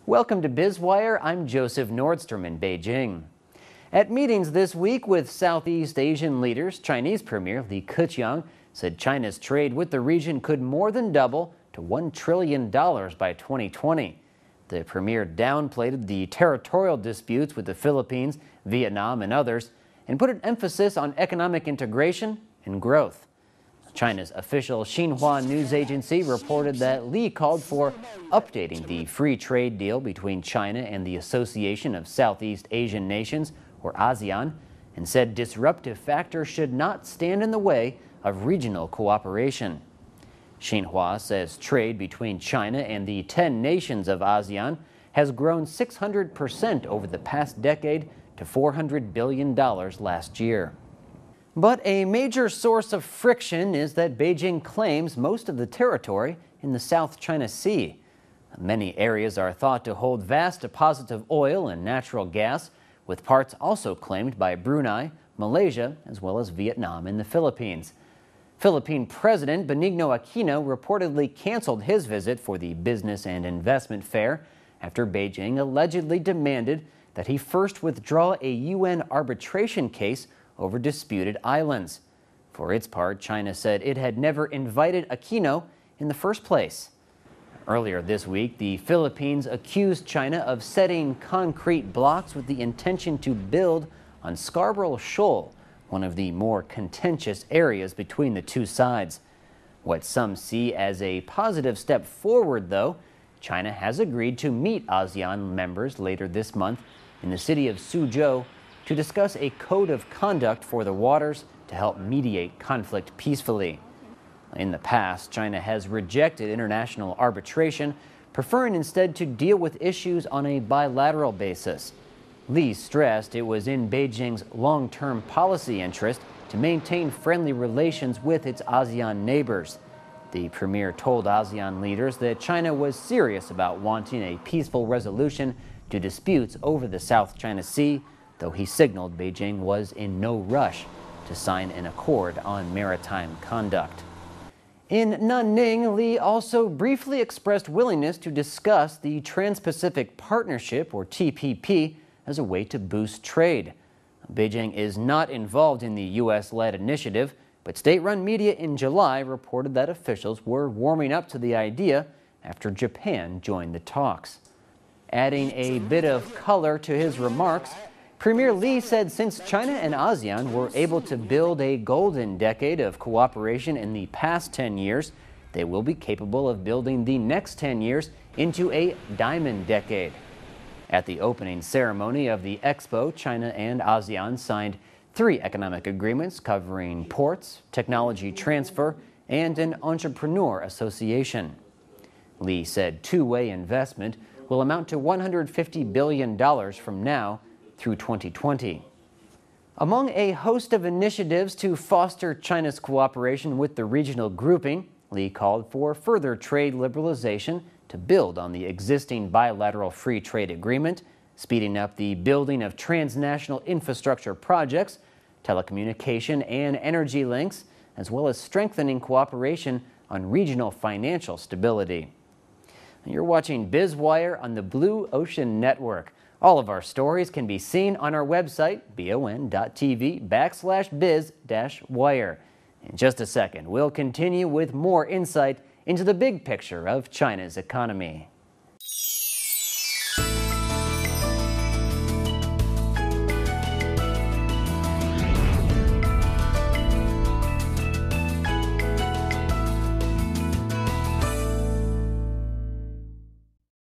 Welcome to Biz Wire. I'm Joseph Nordstrom in Beijing. At meetings this week with Southeast Asian leaders, Chinese Premier Li Keqiang said China's trade with the region could more than double to $1 trillion by 2020. The premier downplayed the territorial disputes with the Philippines, Vietnam, and others, and put an emphasis on economic integration and growth. China's official Xinhua news agency reported that Li called for updating the free trade deal between China and the Association of Southeast Asian Nations, or ASEAN, and said disruptive factors should not stand in the way of regional cooperation. Xinhua says trade between China and the 10 nations of ASEAN has grown 600% over the past decade to $400 billion last year. But a major source of friction is that Beijing claims most of the territory in the South China Sea. Many areas are thought to hold vast deposits of oil and natural gas, with parts also claimed by Brunei, Malaysia, as well as Vietnam and the Philippines. Philippine President Benigno Aquino reportedly canceled his visit for the Business and Investment Fair after Beijing allegedly demanded that he first withdraw a UN arbitration case over disputed islands. For its part, China said it had never invited Aquino in the first place. Earlier this week, the Philippines accused China of setting concrete blocks with the intention to build on Scarborough Shoal, one of the more contentious areas between the two sides. What some see as a positive step forward, though, China has agreed to meet ASEAN members later this month in the city of Suzhou to discuss a code of conduct for the waters to help mediate conflict peacefully. In the past, China has rejected international arbitration, preferring instead to deal with issues on a bilateral basis. Li stressed it was in Beijing's long-term policy interest to maintain friendly relations with its ASEAN neighbors. The premier told ASEAN leaders that China was serious about wanting a peaceful resolution to disputes over the South China Sea, though he signaled Beijing was in no rush to sign an accord on maritime conduct. In Nanning, Li also briefly expressed willingness to discuss the Trans-Pacific Partnership, or TPP, as a way to boost trade. Beijing is not involved in the U.S.-led initiative, but state-run media in July reported that officials were warming up to the idea after Japan joined the talks. Adding a bit of color to his remarks, Premier Li said since China and ASEAN were able to build a golden decade of cooperation in the past 10 years, they will be capable of building the next 10 years into a diamond decade. At the opening ceremony of the Expo, China and ASEAN signed 3 economic agreements covering ports, technology transfer, and an entrepreneur association. Li said two-way investment will amount to $150 billion from now through 2020. Among a host of initiatives to foster China's cooperation with the regional grouping, Li called for further trade liberalization to build on the existing bilateral free trade agreement, speeding up the building of transnational infrastructure projects, telecommunication and energy links, as well as strengthening cooperation on regional financial stability. You're watching Biz Wire on the Blue Ocean Network. All of our stories can be seen on our website, BONTV/biz-wire. In just a second, we'll continue with more insight into the big picture of China's economy.